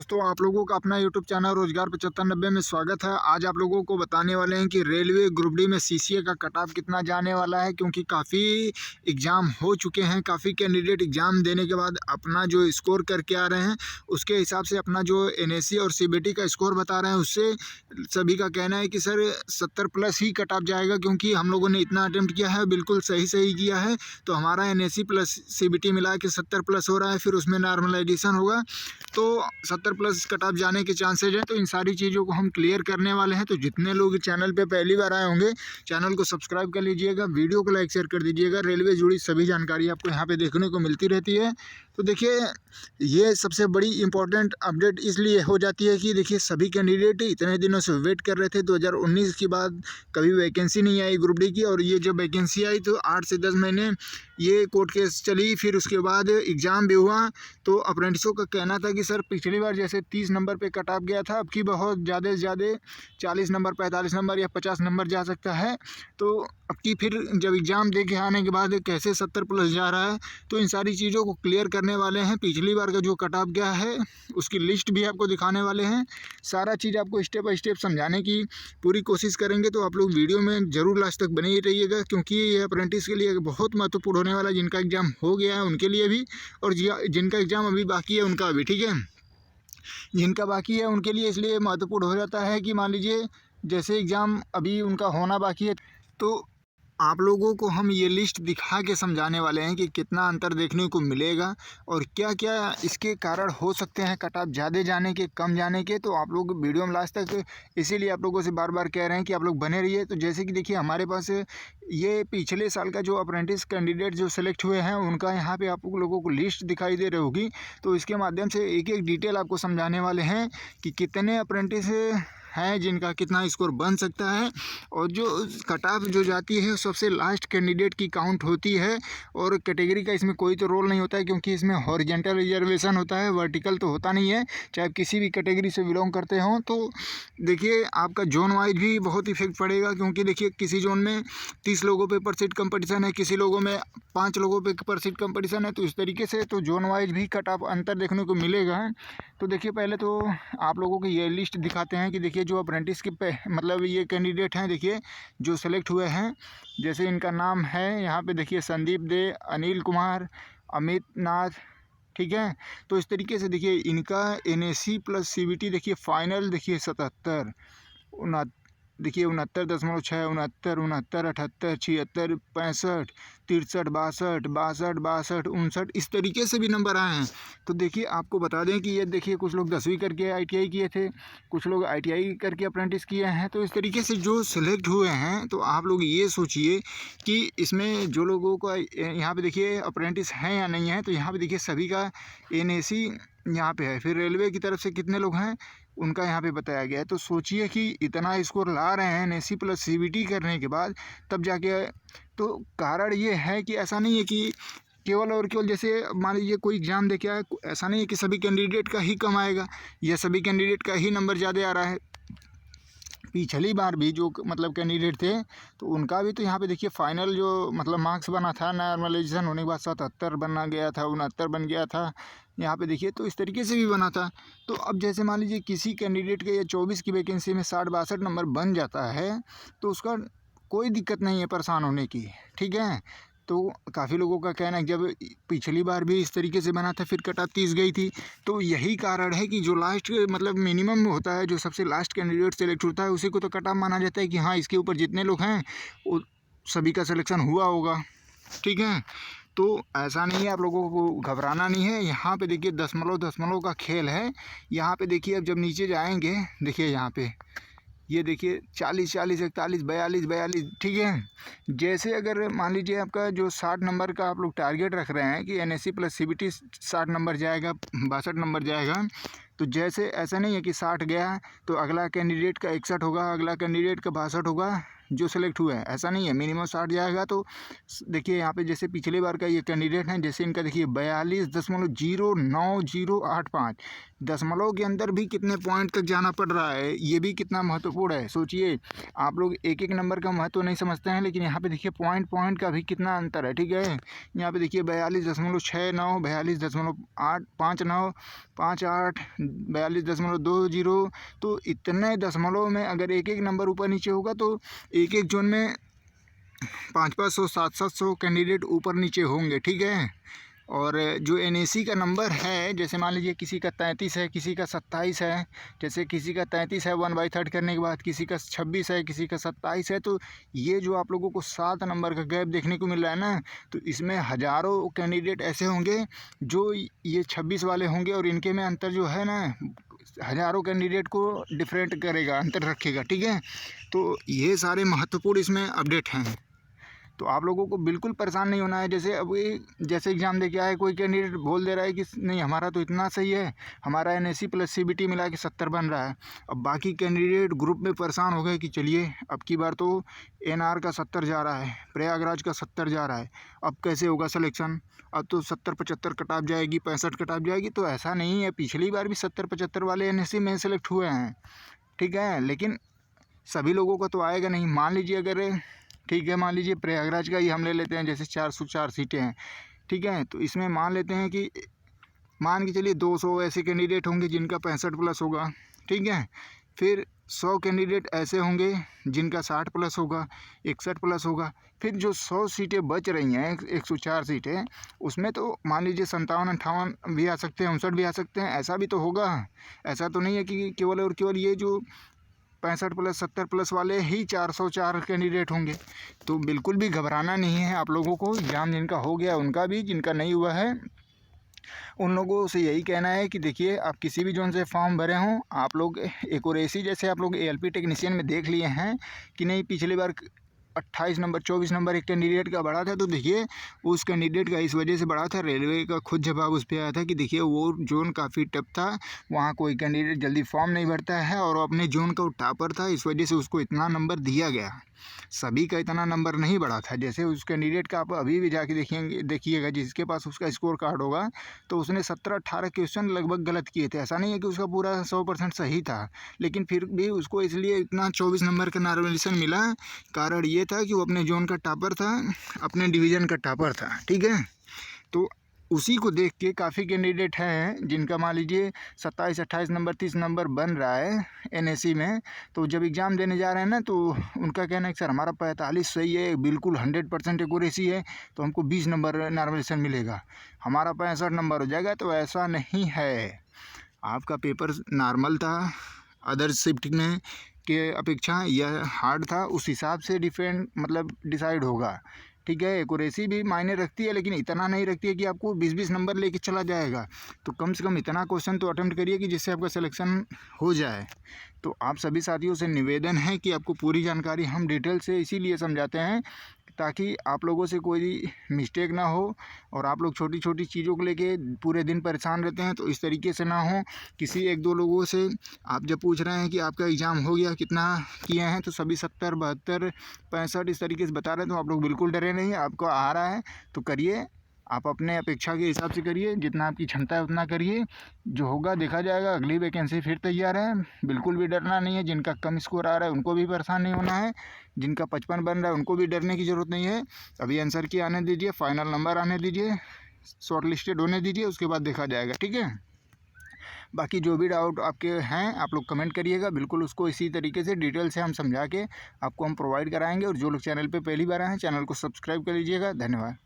दोस्तों, आप लोगों का अपना यूट्यूब चैनल रोजगार 7590 में स्वागत है। आज आप लोगों को बताने वाले हैं कि रेलवे ग्रुप डी में सीसीए का कट ऑफ कितना जाने वाला है, क्योंकि काफ़ी एग्ज़ाम हो चुके हैं। काफ़ी कैंडिडेट एग्ज़ाम देने के बाद अपना जो स्कोर करके आ रहे हैं, उसके हिसाब से अपना जो एनएससी और सीबीटी का स्कोर बता रहे हैं, उससे सभी का कहना है कि सर 70 प्लस ही कट ऑफ जाएगा, क्योंकि हम लोगों ने इतना अटेम्प्ट किया है, बिल्कुल सही किया है। तो हमारा एनएससी प्लस सीबीटी मिला के 70 प्लस हो रहा है, फिर उसमें नॉर्मलाइजेशन होगा तो 70 प्लस कट ऑफ जाने के चांसेज हैं। तो इन सारी चीज़ों को हम क्लियर करने वाले हैं। तो जितने लोग चैनल पे पहली बार आए होंगे, चैनल को सब्सक्राइब कर लीजिएगा, वीडियो को लाइक शेयर कर दीजिएगा। रेलवे जुड़ी सभी जानकारी आपको यहाँ पे देखने को मिलती रहती है। तो देखिए, ये सबसे बड़ी इंपॉर्टेंट अपडेट इसलिए हो जाती है कि देखिए, सभी कैंडिडेट इतने दिनों से वेट कर रहे थे। 2019 के बाद कभी वैकेंसी नहीं आई ग्रुप डी की, और ये जब वैकेंसी आई तो 8 से 10 महीने ये कोर्ट केस चली, फिर उसके बाद एग्ज़ाम भी हुआ। तो अप्रेंटिसों का कहना था कि सर पिछली बार जैसे 30 नंबर पे कट ऑफ गया था, अब की बहुत ज़्यादा से ज़्यादा 40 नंबर, 45 नंबर या 50 नंबर जा सकता है। तो अब की फिर जब एग्ज़ाम दे के आने के बाद कैसे 70 प्लस जा रहा है, तो इन सारी चीज़ों को क्लियर करने वाले हैं। पिछली बार का जो कट ऑफ गया है उसकी लिस्ट भी आपको दिखाने वाले हैं। सारा चीज़ आपको स्टेप बाय स्टेप समझाने की पूरी कोशिश करेंगे। तो आप लोग वीडियो में ज़रूर लास्ट तक बने ही रहिएगा, क्योंकि ये अप्रेंटिस के लिए बहुत महत्वपूर्ण होने वाला है। जिनका एग्ज़ाम हो गया है उनके लिए भी, और जिनका एग्ज़ाम अभी बाकी है उनका भी, ठीक है। जिनका बाकी है उनके लिए इसलिए महत्वपूर्ण हो जाता है कि मान लीजिए जैसे एग्ज़ाम अभी उनका होना बाकी है, तो आप लोगों को हम ये लिस्ट दिखा के समझाने वाले हैं कि कितना अंतर देखने को मिलेगा और क्या क्या इसके कारण हो सकते हैं कट ऑफ ज़्यादा जाने के, कम जाने के। तो आप लोग वीडियो में लास्ट तक, इसीलिए आप लोगों से बार बार कह रहे हैं कि आप लोग बने रहिए। तो जैसे कि देखिए, हमारे पास ये पिछले साल का जो अप्रेंटिस कैंडिडेट जो सेलेक्ट हुए हैं उनका यहाँ पे आप लोगों को लिस्ट दिखाई दे रही होगी। तो इसके माध्यम से एक एक डिटेल आपको समझाने वाले हैं कि कितने अप्रेंटिस हैं जिनका कितना स्कोर बन सकता है, और जो कट ऑफ जो जाती है सबसे लास्ट कैंडिडेट की काउंट होती है। और कैटेगरी का इसमें कोई तो रोल नहीं होता है, क्योंकि इसमें हॉरिजॉन्टल रिजर्वेशन होता है, वर्टिकल तो होता नहीं है, चाहे किसी भी कैटेगरी से बिलोंग करते हों। तो देखिए, आपका जोन वाइज भी बहुत इफेक्ट पड़ेगा, क्योंकि देखिए किसी जोन में 30 लोगों पे पर सीट कंपटीशन है, किसी लोगों में 5 लोगों पे पर सीट कंपटीशन है। तो इस तरीके से तो जोन वाइज भी कट ऑफ अंतर देखने को मिलेगा। तो देखिए, पहले तो आप लोगों को ये लिस्ट दिखाते हैं कि देखिए जो अप्रेंटिस के मतलब ये कैंडिडेट हैं, देखिए जो सेलेक्ट हुए हैं, जैसे इनका नाम है यहाँ पे देखिए संदीप दे, अनिल कुमार, अमित नाथ, ठीक है। तो इस तरीके से देखिए इनका एनएससी प्लस सीबीटी देखिए फाइनल देखिए 77, देखिए 69.6, 69, 78, 76, 65, 63, 62, 62, 59, इस तरीके से भी नंबर आए हैं। तो देखिए, आपको बता दें कि ये देखिए कुछ लोग 10वीं करके आईटीआई किए थे, कुछ लोग आईटीआई करके अप्रेंटिस किए हैं। तो इस तरीके से जो सिलेक्ट हुए हैं, तो आप लोग ये सोचिए कि इसमें जो लोगों का यहाँ पे देखिए अप्रेंटिस हैं या नहीं है। तो यहाँ पे देखिए सभी का एनएससी यहाँ पे है, फिर रेलवे की तरफ से कितने लोग हैं उनका यहाँ पे बताया गया है। तो सोचिए कि इतना स्कोर ला रहे हैं एनएससी प्लस सीबीटी करने के बाद, तब जाके। तो कारण ये है कि ऐसा नहीं है कि केवल और केवल जैसे मान लीजिए कोई एग्ज़ाम दे के आए, ऐसा नहीं है कि सभी कैंडिडेट का ही कम आएगा या सभी कैंडिडेट का ही नंबर ज़्यादा आ रहा है। पिछली बार भी जो मतलब कैंडिडेट थे, तो उनका भी तो यहाँ पे देखिए फाइनल जो मतलब मार्क्स बना था, नॉर्मलाइजेशन होने के बाद 77 बना गया था, 69 बन गया था यहाँ पे देखिए। तो इस तरीके से भी बना था। तो अब जैसे मान लीजिए किसी कैंडिडेट के 24 की वैकेंसी में 60-62 नंबर बन जाता है, तो उसका कोई दिक्कत नहीं है परेशान होने की, ठीक है। तो काफ़ी लोगों का कहना है जब पिछली बार भी इस तरीके से बना था, फिर कट ऑफ 30 गई थी। तो यही कारण है कि जो लास्ट मतलब मिनिमम होता है, जो सबसे लास्ट कैंडिडेट सेलेक्ट होता है, उसी को तो कट ऑफ माना जाता है कि हाँ, इसके ऊपर जितने लोग हैं वो सभी का सिलेक्शन हुआ होगा, ठीक है। तो ऐसा नहीं है, आप लोगों को घबराना नहीं है। यहाँ पे देखिए दशमलव का खेल है। यहाँ पे देखिए, अब जब नीचे जाएंगे, देखिए यहाँ पे ये देखिए 40, 40, 41, 42, 42, ठीक है। जैसे अगर मान लीजिए आपका जो 60 नंबर का आप लोग टारगेट रख रहे हैं कि एनएससी प्लस सीबीटी 60 नंबर जाएगा, 62 नंबर जाएगा। तो जैसे ऐसा नहीं है कि 60 गया तो अगला कैंडिडेट का 61 होगा, अगला कैंडिडेट का 62 होगा जो सेलेक्ट हुआ है, ऐसा नहीं है। मिनिमम 60 जाएगा। तो देखिए यहाँ पे जैसे पिछले बार का ये कैंडिडेट हैं, जैसे इनका देखिए 42.09085, दशमलव के अंदर भी कितने पॉइंट तक जाना पड़ रहा है, ये भी कितना महत्वपूर्ण है। सोचिए, आप लोग एक एक नंबर का महत्व नहीं समझते हैं, लेकिन यहाँ पे देखिए पॉइंट पॉइंट का भी कितना अंतर है। ठीक है, यहाँ पे देखिए 42.69, 42.859, 58, 42.20। तो इतने दशमलव में अगर एक एक नंबर ऊपर नीचे होगा तो एक एक जोन में 500-500, 700-700 कैंडिडेट ऊपर नीचे होंगे। ठीक है, और जो NAC का नंबर है, जैसे मान लीजिए किसी का 33 है, किसी का 27 है। जैसे किसी का 33 है 1/3 करने के बाद, किसी का 26 है, किसी का 27 है। तो ये जो आप लोगों को 7 नंबर का गैप देखने को मिल रहा है ना, तो इसमें हज़ारों कैंडिडेट ऐसे होंगे जो ये 26 वाले होंगे, और इनके में अंतर जो है ना, हज़ारों कैंडिडेट को डिफरेंट करेगा, अंतर रखेगा। ठीक है, तो ये सारे महत्वपूर्ण इसमें अपडेट हैं। तो आप लोगों को बिल्कुल परेशान नहीं होना है। जैसे जैसे एग्ज़ाम दे के आए, कोई कैंडिडेट बोल दे रहा है कि नहीं हमारा तो इतना सही है, हमारा NAC प्लस CBT मिला के 70 बन रहा है। अब बाकी कैंडिडेट ग्रुप में परेशान हो गए कि चलिए अब की बार तो NR का 70 जा रहा है, प्रयागराज का 70 जा रहा है, अब कैसे होगा सिलेक्शन। अब तो 70-75 कट ऑफ जाएगी, 65 कट ऑफ जाएगी। तो ऐसा नहीं है, पिछली बार भी 70-75 वाले NAC में सेलेक्ट हुए हैं। ठीक है, लेकिन सभी लोगों का तो आएगा नहीं। मान लीजिए अगर, ठीक है, मान लीजिए प्रयागराज का ही हम ले लेते हैं, जैसे 404 सीटें हैं। ठीक है, तो इसमें मान लेते हैं कि मान के चलिए 200 ऐसे कैंडिडेट होंगे जिनका 65 प्लस होगा। ठीक है, फिर 100 कैंडिडेट ऐसे होंगे जिनका 60 प्लस होगा, 61 प्लस होगा। फिर जो 100 सीटें बच रही हैं, 104 सीटें, उसमें तो मान लीजिए 57-58 भी आ सकते हैं, 59 भी आ सकते हैं। ऐसा भी तो होगा, ऐसा तो नहीं है कि केवल और केवल ये जो 65 प्लस 70 प्लस वाले ही 404 कैंडिडेट होंगे। तो बिल्कुल भी घबराना नहीं है आप लोगों को। एग्ज़ाम जिनका हो गया उनका भी, जिनका नहीं हुआ है उन लोगों से यही कहना है कि देखिए, आप किसी भी जोन से फॉर्म भरे हों, आप लोग एक्यूरेसी, जैसे आप लोग ALP टेक्नीशियन में देख लिए हैं कि नहीं, पिछली बार 28 नंबर 24 नंबर एक कैंडिडेट का बढ़ा था। तो देखिए उस कैंडिडेट का इस वजह से बढ़ा था, रेलवे का खुद जवाब उस पर आया था कि देखिए वो जोन काफ़ी टफ था, वहाँ कोई कैंडिडेट जल्दी फॉर्म नहीं भरता है, और अपने जोन का वो टॉपर था, इस वजह से उसको इतना नंबर दिया गया। सभी का इतना नंबर नहीं बढ़ा था। जैसे उस कैंडिडेट का आप अभी भी जाके देखिएगा, जिसके पास उसका स्कोर कार्ड होगा, तो उसने 17-18 क्वेश्चन लगभग गलत किए थे। ऐसा नहीं है कि उसका पूरा 100% सही था, लेकिन फिर भी उसको इसलिए इतना 24 नंबर का नॉमिनेशन मिला। कारण ये था कि वो अपने जोन का टॉपर था, अपने डिवीज़न का टॉपर था। ठीक है, तो उसी को देख के काफ़ी कैंडिडेट हैं जिनका मान लीजिए 27, 28 नंबर, 30 नंबर बन रहा है NAC में। तो जब एग्ज़ाम देने जा रहे हैं ना, तो उनका कहना है कि सर हमारा 45 सही है, बिल्कुल 100% एक्यूरेसी है, तो हमको 20 नंबर नॉमिनेशन मिलेगा, हमारा 65 नंबर हो जाएगा। तो ऐसा नहीं है, आपका पेपर नॉर्मल था, अदर शिफ्ट में के अपेक्षा यह हार्ड था, उस हिसाब से डिसाइड होगा। ठीक है, एक्यूरेसी भी मायने रखती है, लेकिन इतना नहीं रखती है कि आपको 20-20 नंबर लेके चला जाएगा। तो कम से कम इतना क्वेश्चन तो अटेम्प्ट करिए कि जिससे आपका सिलेक्शन हो जाए। तो आप सभी साथियों से निवेदन है कि आपको पूरी जानकारी हम डिटेल से इसीलिए समझाते हैं ताकि आप लोगों से कोई मिस्टेक ना हो, और आप लोग छोटी छोटी चीज़ों को लेके पूरे दिन परेशान रहते हैं, तो इस तरीके से ना हो। किसी 1-2 लोगों से आप जब पूछ रहे हैं कि आपका एग्ज़ाम हो गया, कितना किए हैं, तो सभी 70, 72, 65 इस तरीके से बता रहे हैं। तो आप लोग बिल्कुल डरे नहीं, आपको आ रहा है तो करिए, आप अपने अपेक्षा के हिसाब से करिए, जितना आपकी क्षमता है उतना करिए, जो होगा देखा जाएगा। अगली वैकेंसी फिर तैयार है, बिल्कुल भी डरना नहीं है। जिनका कम स्कोर आ रहा है उनको भी परेशान नहीं होना है, जिनका 55 बन रहा है उनको भी डरने की ज़रूरत नहीं है। अभी आंसर की आने दीजिए, फाइनल नंबर आने दीजिए, शॉर्ट लिस्टेड होने दीजिए, उसके बाद देखा जाएगा। ठीक है, बाकी जो भी डाउट आपके हैं आप लोग कमेंट करिएगा, बिल्कुल उसको इसी तरीके से डिटेल से हम समझा के आपको हम प्रोवाइड कराएंगे। और जो लोग चैनल पे पहली बार आए हैं, चैनल को सब्सक्राइब कर लीजिएगा। धन्यवाद।